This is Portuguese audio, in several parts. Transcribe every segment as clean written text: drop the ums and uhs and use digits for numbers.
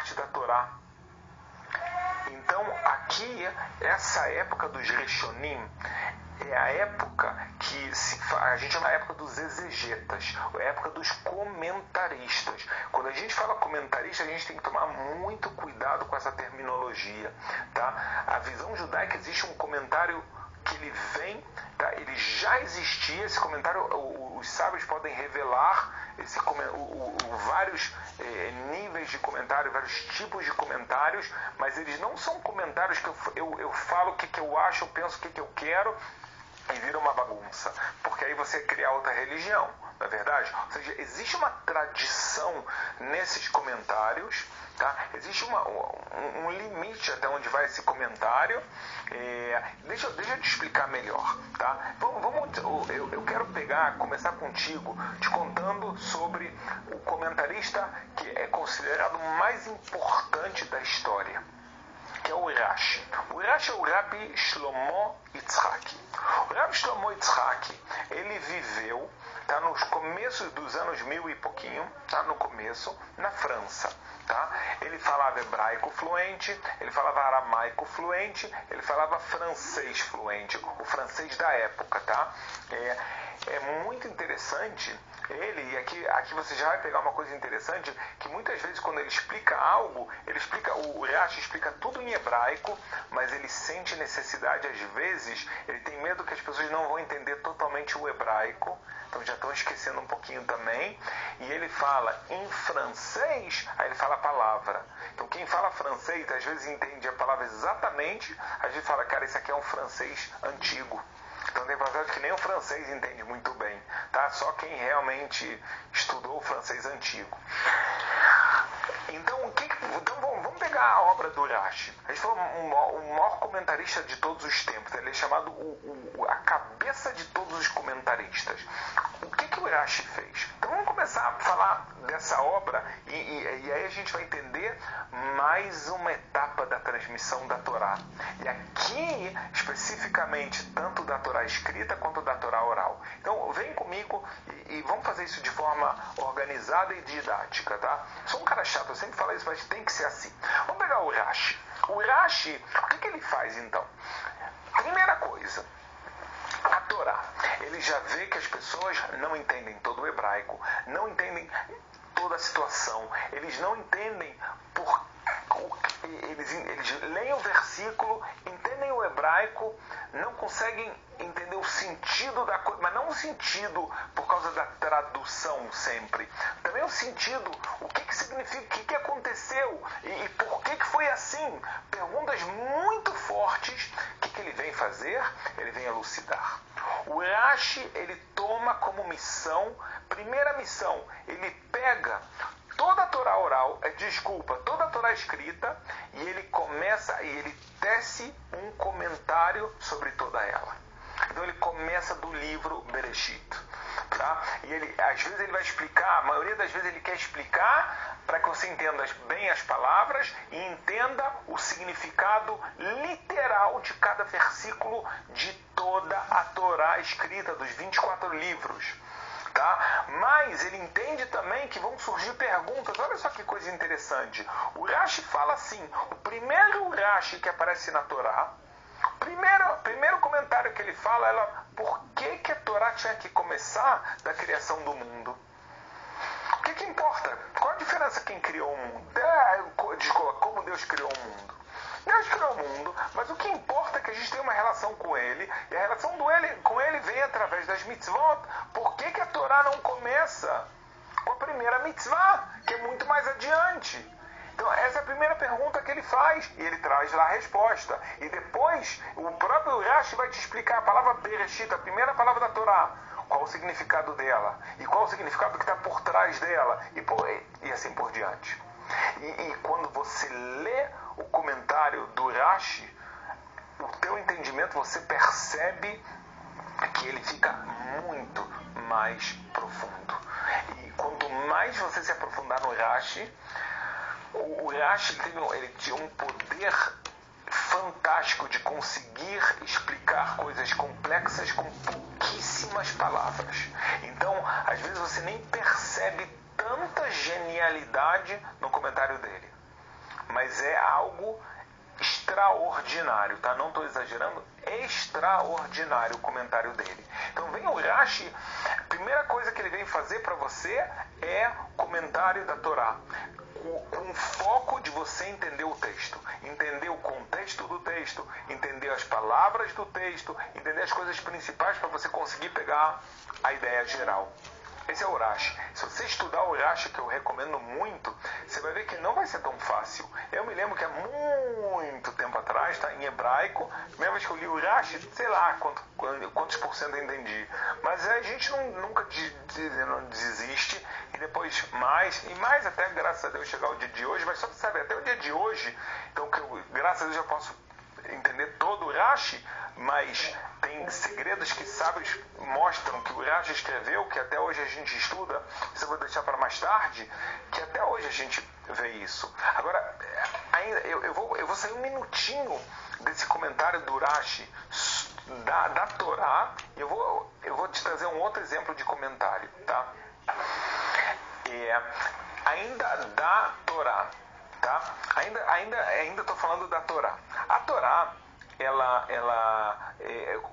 parte da Torá. Então, aqui, essa época dos Rishonim é a época que a gente chama a época dos exegetas, a época dos comentaristas. Quando a gente fala comentarista, a gente tem que tomar muito cuidado com essa terminologia, tá? A visão judaica, existe um comentário que ele vem, tá? Ele já existia, esse comentário, os sábios podem revelar vários níveis de comentário, vários tipos de comentários, mas eles não são comentários que eu falo o que eu acho, eu penso o que eu quero e vira uma bagunça, porque aí você cria outra religião, não é verdade? Ou seja, existe uma tradição nesses comentários, tá? Existe um limite até onde vai esse comentário. Deixa eu te explicar melhor, tá? Eu quero começar contigo, te contando sobre o comentarista que é considerado o mais importante da história, que é o Rashi. O Rashi é o Rabbi Shlomo Yitzhaki. O Rabbi Shlomo Yitzhaki, ele viveu, tá, nos começos dos anos 1000 e pouquinho, tá, no começo, na França. Tá? Ele falava hebraico fluente, ele falava aramaico fluente, ele falava francês fluente, o francês da época, tá? É muito interessante ele, e aqui você já vai pegar uma coisa interessante, que muitas vezes quando ele explica algo, o Rashi explica tudo em hebraico, mas ele sente necessidade, às vezes, ele tem medo que as pessoas não vão entender totalmente o hebraico, então já estão esquecendo um pouquinho também, e ele fala em francês, aí ele fala a palavra. Então quem fala francês, às vezes entende a palavra exatamente, às vezes fala, cara, isso aqui é um francês antigo. Então tem passagens que nem o francês entende muito bem, tá? Só quem realmente estudou o francês antigo. Então, vamos pegar a obra do Rashi. A gente falou o maior comentarista de todos os tempos. Ele é chamado a cabeça de todos os comentaristas. O que o Rashi fez? Então vamos começar a falar dessa obra e aí a gente vai entender mais uma etapa da transmissão da Torá. E aqui, especificamente, tanto da Torá escrita quanto da Torá oral. Então vem comigo e vamos fazer isso de forma organizada e didática, tá? Sou um cara chato, eu sempre falo isso, mas tem que ser assim. Vamos pegar o Rashi. O Rashi, o que ele faz então? Primeira coisa, a Torá. Ele já vê que as pessoas não entendem todo o hebraico, não entendem toda a situação, eles não entendem eles leem o versículo, entendem o hebraico, não conseguem entender o sentido da coisa, mas não o sentido por causa da tradução sempre. Também o sentido, o que significa, o que aconteceu e por que foi assim. Perguntas muito fortes. O que ele vem fazer? Ele vem elucidar. O Rashi, ele toma como missão, primeira missão, ele pega toda a Torá oral, toda a Torá escrita, e ele começa, e ele tece um comentário sobre toda ela. Então ele começa do livro Bereshit, tá? E às vezes ele vai explicar, a maioria das vezes ele quer explicar para que você entenda bem as palavras e entenda o significado literal de cada versículo de toda a Torá escrita, dos 24 livros. Tá? Mas ele entende também que vão surgir perguntas. Olha só que coisa interessante. O Rashi fala assim, o primeiro Rashi que aparece na Torá, primeiro comentário que ele fala é por que a Torá tinha que começar da criação do mundo? O que importa? Qual a diferença quem criou o mundo? Como Deus criou o mundo? Deus criou o mundo, mas o que importa é que a gente tem uma relação com ele, e a relação com ele vem através das mitzvot. Por que a Torá não começa com a primeira mitzvah, que é muito mais adiante? Então essa é a primeira pergunta que ele faz, e ele traz lá a resposta. E depois, o próprio Rashi vai te explicar a palavra Bereshit, a primeira palavra da Torá, qual o significado dela, e qual o significado que está por trás dela, e assim por diante. E quando você lê o comentário do Rashi, o teu entendimento, você percebe que ele fica muito mais profundo. E quanto mais você se aprofundar no Rashi, o Rashi ele tinha um poder fantástico de conseguir explicar coisas complexas com pouquíssimas palavras. Então, às vezes você nem percebe tanta genialidade no comentário dele. mas é algo extraordinário, tá? Não estou exagerando, extraordinário o comentário dele. Então vem o Rashi, a primeira coisa que ele vem fazer para você é comentário da Torá, com foco de você entender o texto, entender o contexto do texto, entender as palavras do texto, entender as coisas principais para você conseguir pegar a ideia geral. Esse é o Rashi. Se você estudar o Rashi, que eu recomendo muito, você vai ver que não vai ser tão fácil. Eu me lembro que há muito tempo atrás, tá, em hebraico, a primeira vez que eu li o Rashi, sei lá quantos por cento eu entendi. Mas a gente nunca não desiste, e depois mais até, graças a Deus, chegar o dia de hoje. Mas só que sabe, até o dia de hoje, então que eu, graças a Deus, já posso entender todo o Rashi, mas tem segredos que sábios mostram que o Rashi escreveu, que até hoje a gente estuda, isso eu vou deixar para mais tarde, que até hoje a gente vê isso. Agora, ainda, eu vou sair um minutinho desse comentário do Rashi da Torá, e eu vou te trazer um outro exemplo de comentário, tá? Ainda da Torá, tá? Ainda estou falando da Torá. A Torá,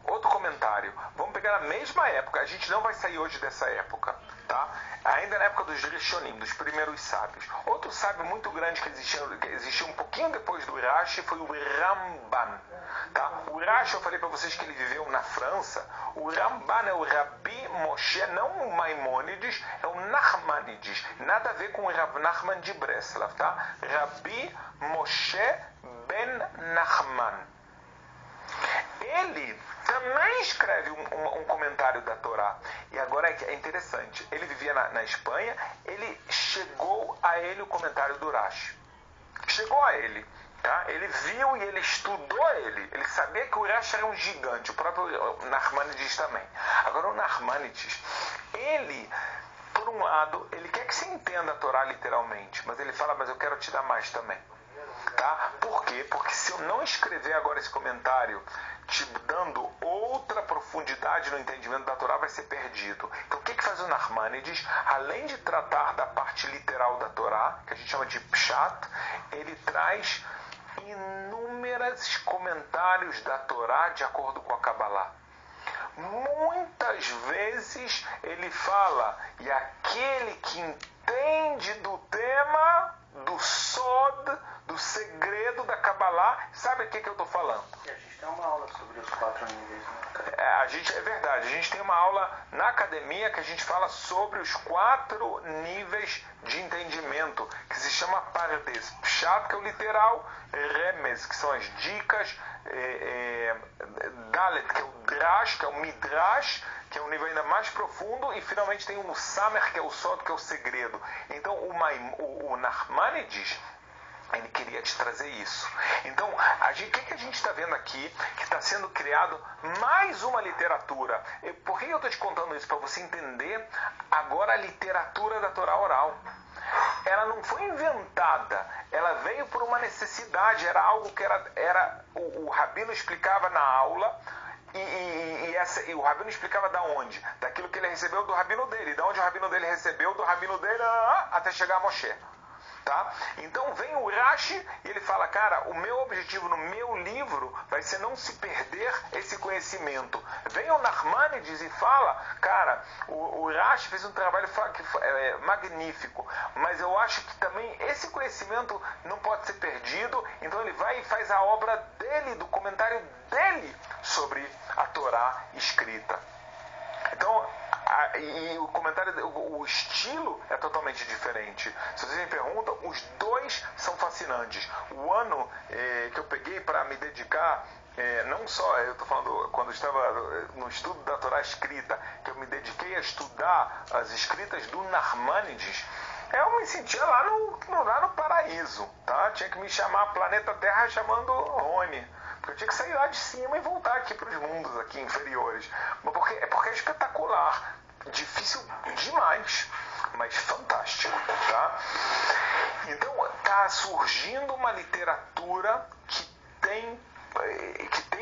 outro comentário. Vamos pegar a mesma época. A gente não vai sair hoje dessa época, tá? Ainda na época dos Rishonim, dos primeiros sábios. Outro sábio muito grande que existiu um pouquinho depois do Rashi foi o Ramban, tá? O Rashi, eu falei para vocês que ele viveu na França. O Ramban é o Rabi Moshe, não o Maimônides, é o Nachmanides. Nada a ver com o Rav Nachman de Breslav, tá? Rabi Moshe ben Nachman. Ele também escreve um comentário da Torá. E agora é interessante. Ele vivia na Espanha. Chegou a ele o comentário do Rashi. Chegou a ele. Tá? Ele viu e ele estudou ele. Ele sabia que o Rashi era um gigante. O próprio Nachmanides também. Agora o Nachmanides, ele, por um lado, ele quer que se entenda a Torá literalmente. Mas ele fala, mas eu quero te dar mais também. Tá? Por quê? Porque se eu não escrever agora esse comentário te dando outra profundidade no entendimento da Torá, vai ser perdido. Então o que faz o Nachmanides? Além de tratar da parte literal da Torá, que a gente chama de Pshat, ele traz inúmeros comentários da Torá de acordo com a Kabbalah. Muitas vezes ele fala, e aquele que entende do tema, do Sod, do segredo da Kabbalah, sabe o que eu estou falando? E a gente tem uma aula sobre os 4 níveis, né? É verdade, a gente tem uma aula na academia que a gente fala sobre os 4 níveis de entendimento, que se chama Pardes. Pshat, que é o literal, Remes, que são as dicas, Dalet, que é o Drash, que é o Midrash, que é um nível ainda mais profundo, e finalmente tem o Samer, que é o Sod, que é o segredo. Então o Nachmanides, ele queria te trazer isso. Então, o que a gente está vendo aqui? Que está sendo criado mais uma literatura. Por que eu estou te contando isso? Para você entender agora a literatura da Torá oral. Ela não foi inventada, ela veio por uma necessidade, era algo que o Rabino explicava na aula, e o Rabino explicava da onde? Daquilo que ele recebeu do Rabino dele, da onde o Rabino dele recebeu, do Rabino dele, até chegar a Moshe. Tá? Então vem o Rashi e ele fala, cara, o meu objetivo no meu livro vai ser não se perder esse conhecimento. Vem o Nachmanides e fala, cara, o Rashi fez um trabalho magnífico, mas eu acho que também esse conhecimento não pode ser perdido, então ele vai e faz a obra dele, do comentário dele sobre a Torá escrita. Então, e o comentário, o estilo é totalmente diferente. Se vocês me perguntam, os dois são fascinantes. O ano que eu peguei para me dedicar, não só, eu estou falando quando eu estava no estudo da Torá escrita, que eu me dediquei a estudar as escritas do Nachmanides, eu me sentia lá no paraíso, tá? Tinha que me chamar Planeta Terra chamando Rony. Porque eu tinha que sair lá de cima e voltar aqui para os mundos aqui inferiores. Porque é espetacular. Difícil demais, mas fantástico, tá? Então, está surgindo uma literatura que tem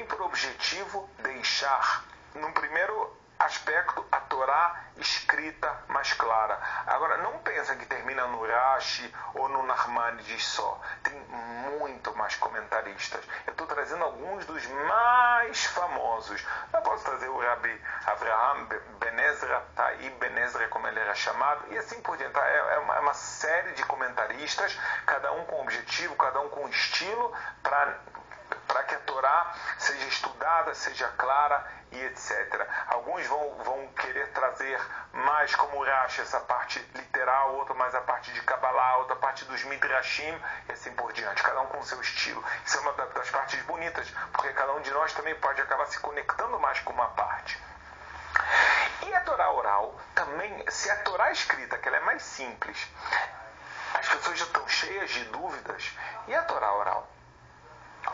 por objetivo deixar, no primeiro, aspecto, a Torá escrita mais clara. Agora, não pensa que termina no Rashi ou no Nachmanides só. Tem muito mais comentaristas. Eu estou trazendo alguns dos mais famosos. Eu posso trazer o Rabi Avraham Ben Ezra, tá? E Ben Ezra, como ele era chamado, e assim por diante. Tá? É uma série de comentaristas, cada um com objetivo, cada um com estilo, para que a Torá seja estudada, seja clara e etc. Alguns vão querer trazer mais como Rashi, essa parte literal, outro mais a parte de Kabbalah, outra parte dos Midrashim e assim por diante, cada um com o seu estilo. Isso é uma das partes bonitas, porque cada um de nós também pode acabar se conectando mais com uma parte. E a Torá oral, também, se a Torá escrita, que ela é mais simples, as pessoas já estão cheias de dúvidas, e a Torá oral?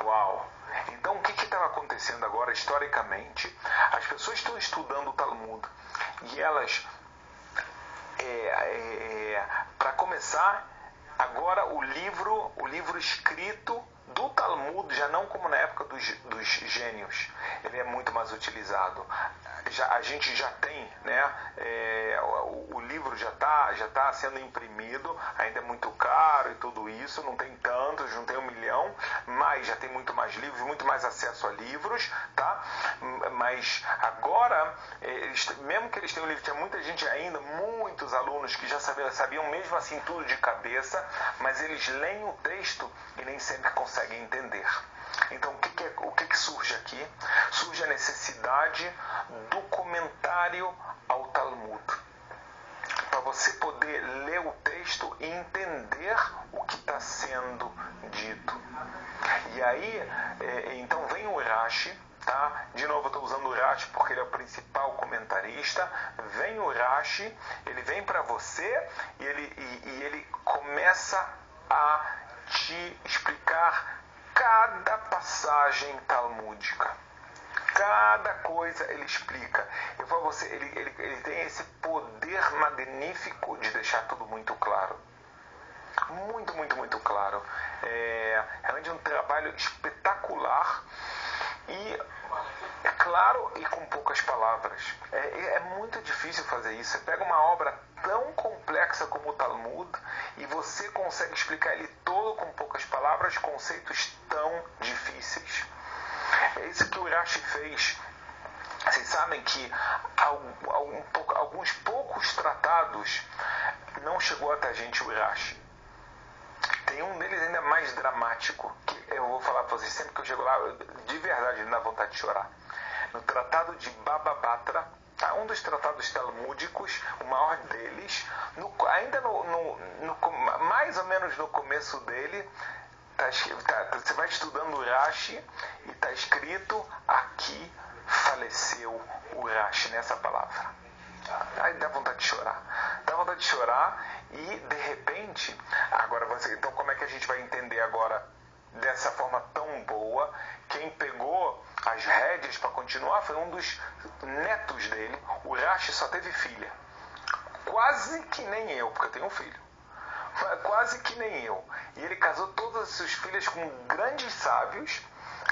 Uau! Então, o que estava acontecendo agora, historicamente? As pessoas estão estudando o Talmud e elas, para começar, agora o livro escrito do Talmud, já não como na época dos gênios, ele é muito mais utilizado. A gente já tem, né? O livro já está sendo imprimido, ainda é muito caro e tudo isso, não tem tantos, não tem 1 milhão, mas já tem muito mais livros, muito mais acesso a livros, tá? Mas agora, mesmo que eles tenham livro, tinha muita gente ainda, muitos alunos que já sabiam mesmo assim tudo de cabeça, mas eles leem o texto e nem sempre conseguem entender. Então, o que surge aqui? Surge a necessidade do comentário ao Talmud, para você poder ler o texto e entender o que está sendo dito. E aí, então vem o Rashi, tá? De novo, eu estou usando o Rashi porque ele é o principal comentarista. Vem o Rashi, ele vem para você e ele começa a te explicar cada passagem talmúdica. Cada coisa ele explica. Eu falo a você, ele tem esse poder magnífico de deixar tudo muito claro. Muito, muito, muito claro. É realmente um trabalho espetacular e, é claro, e com poucas palavras. É muito difícil fazer isso. Você pega uma obra tão complexa como o Talmud e você consegue explicar ele todo com poucas palavras, conceitos tão difíceis. É isso que o Rashi fez. Vocês sabem que alguns poucos tratados não chegou até a gente o Rashi. Tem um deles ainda mais dramático, que eu vou falar para vocês sempre que eu chego lá, de verdade, me dá vontade de chorar. No Tratado de Baba Batra, tá? Um dos tratados talmúdicos, o maior deles, ainda mais ou menos no começo dele, você vai estudando o Rashi e está escrito: aqui faleceu o Rashi, nessa palavra. Aí dá vontade de chorar. Dá vontade de chorar e, de repente, então como é que a gente vai entender agora dessa forma tão boa? Quem pegou as rédeas para continuar foi um dos netos dele. O Rashi só teve filha. Quase que nem eu, porque eu tenho um filho. Quase que nem eu. E ele casou todas as suas filhas com grandes sábios.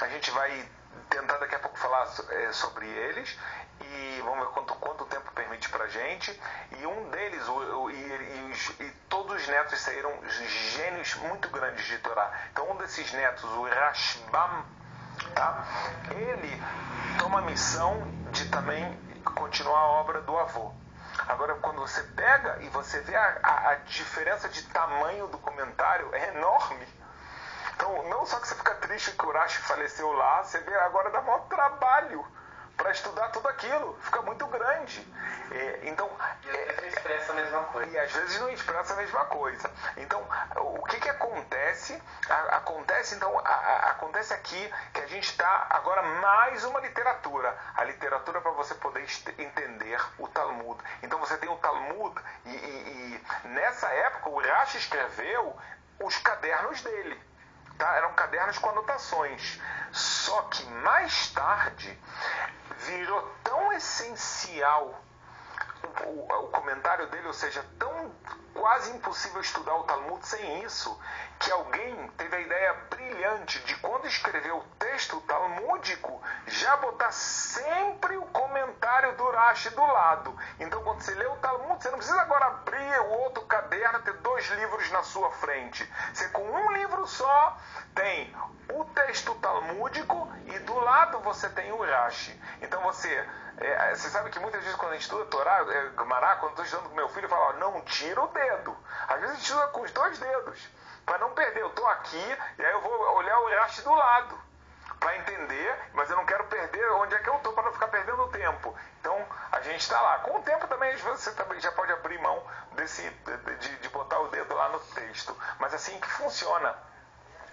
A gente vai tentar daqui a pouco falar sobre eles. E vamos ver quanto tempo permite pra gente. E um deles, e todos os netos saíram gênios muito grandes de Torá. Então um desses netos, o Rashbam, tá? Ele toma a missão de também continuar a obra do avô. Agora, quando você pega e você vê a diferença de tamanho do comentário, é enorme. Então, não só que você fica triste que o Rashi faleceu lá, você vê agora dá maior trabalho para estudar tudo aquilo, fica muito grande. Então, e às vezes não expressa a mesma coisa. E às vezes não expressa a mesma coisa. Então, o que acontece? Acontece aqui que a gente está agora mais uma literatura. A literatura para você poder entender o Talmud. Então você tem o Talmud e nessa época o Rashi escreveu os cadernos dele. Tá? Eram cadernos com anotações. Só que mais tarde virou tão essencial o comentário dele, ou seja, tão quase impossível estudar o Talmud sem isso, que alguém teve a ideia brilhante de, quando escreveu o texto talmúdico, já botar sempre o comentário do Rashi do lado. Então, quando você lê o Talmud, você não precisa agora abrir o outro caderno, ter 2 livros na sua frente. Você, com um livro só, tem o texto talmúdico e do lado você tem o Rashi. Então, você sabe que muitas vezes quando a gente estuda Torá, Gumará, quando eu estou estudando com meu filho, eu falo, não tira o dedo. Às vezes a gente estuda com os 2 dedos, para não perder. Eu estou aqui e aí eu vou olhar o Rashi do lado, para entender, mas eu não quero perder onde é que eu estou, para não ficar perdendo tempo. Então, a gente está lá. Com o tempo também, às vezes, você também já pode abrir mão de botar o dedo lá no texto. Mas assim que funciona.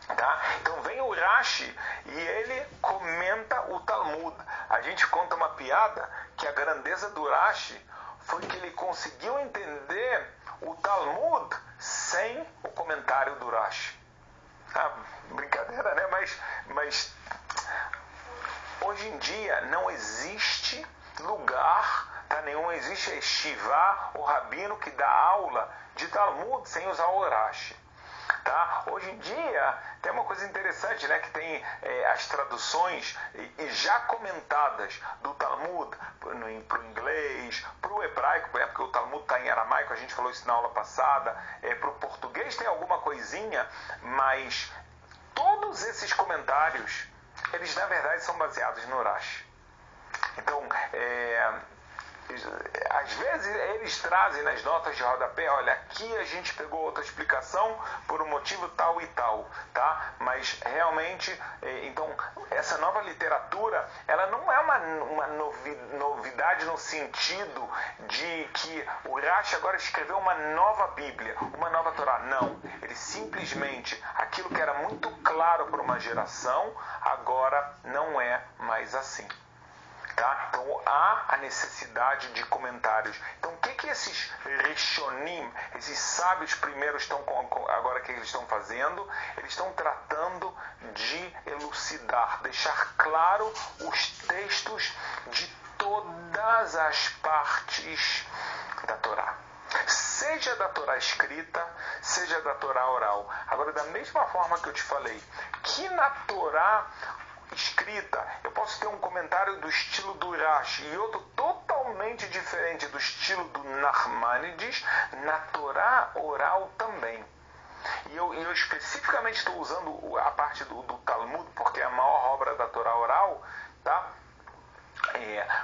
Tá? Então vem o Rashi e ele comenta o Talmud. A gente conta uma piada que a grandeza do Rashi foi que ele conseguiu entender o Talmud sem o comentário do Rashi. Brincadeira, né? Mas hoje em dia não existe lugar, tá? Não existe yeshivá, o rabino que dá aula de Talmud sem usar o Rashi. Tá? Hoje em dia tem uma coisa interessante, né, que tem as traduções e já comentadas do Talmud para o inglês, para o hebraico, porque o Talmud está em aramaico, a gente falou isso na aula passada, para o português tem alguma coisinha, mas todos esses comentários, eles na verdade são baseados no Rashi. Então, às vezes eles trazem nas notas de rodapé, olha, aqui a gente pegou outra explicação por um motivo tal e tal, tá? Mas realmente, então, essa nova literatura, ela não é uma novidade no sentido de que o Rashi agora escreveu uma nova Bíblia, uma nova Torá. Não, ele simplesmente, aquilo que era muito claro para uma geração, agora não é mais assim. Tá? Então há a necessidade de comentários. Então o que esses Rishonim, esses sábios primeiros estão agora que eles estão fazendo? Eles estão tratando de elucidar, deixar claro os textos de todas as partes da Torá. Seja da Torá escrita, seja da Torá oral. Agora, da mesma forma que eu te falei, que na Torá escrita, eu posso ter um comentário do estilo do Rashi e outro totalmente diferente do estilo do Nachmanides, na Torá oral também. E eu especificamente estou usando a parte do Talmud, porque é a maior obra da Torá oral, tá?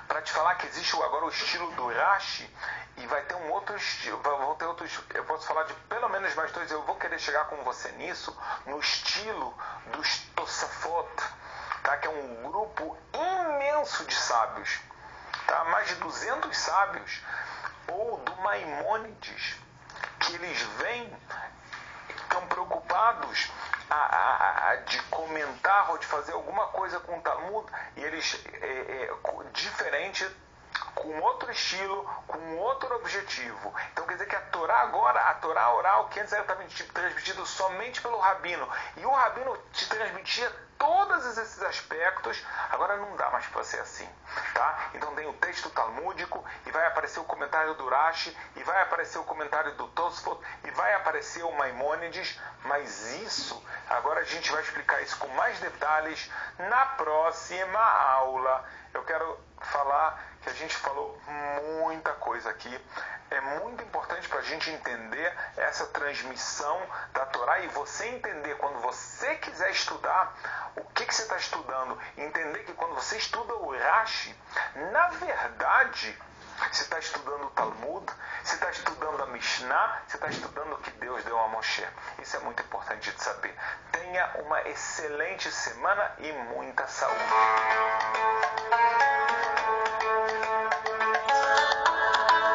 Para te falar que existe agora o estilo do Rashi e vai ter um outro estilo, vão ter outros, eu posso falar de pelo menos mais 2, eu vou querer chegar com você nisso, no estilo dos Tosafot, tá? Que é um grupo imenso de sábios, tá? Mais de 200 sábios, ou do Maimônides, que eles estão preocupados de comentar ou de fazer alguma coisa com o Talmud, e eles, diferente, com outro estilo, com outro objetivo. Então quer dizer que a Torá agora, a Torá oral, que antes era transmitido somente pelo Rabino, e o Rabino te transmitia todos esses aspectos, agora não dá mais para ser assim, tá? Então tem o texto talmúdico, e vai aparecer o comentário do Rashi, e vai aparecer o comentário do Tosfot, e vai aparecer o Maimônides, mas isso, agora a gente vai explicar isso com mais detalhes na próxima aula. Eu quero falar que a gente falou muita coisa aqui. É muito importante para a gente entender essa transmissão da Torá, e você entender, quando você quiser estudar, o que você está estudando. Entender que quando você estuda o Rashi, na verdade, você está estudando o Talmud, você está estudando a Mishnah, você está estudando o que Deus deu a Moshe. Isso é muito importante de saber. Tenha uma excelente semana e muita saúde.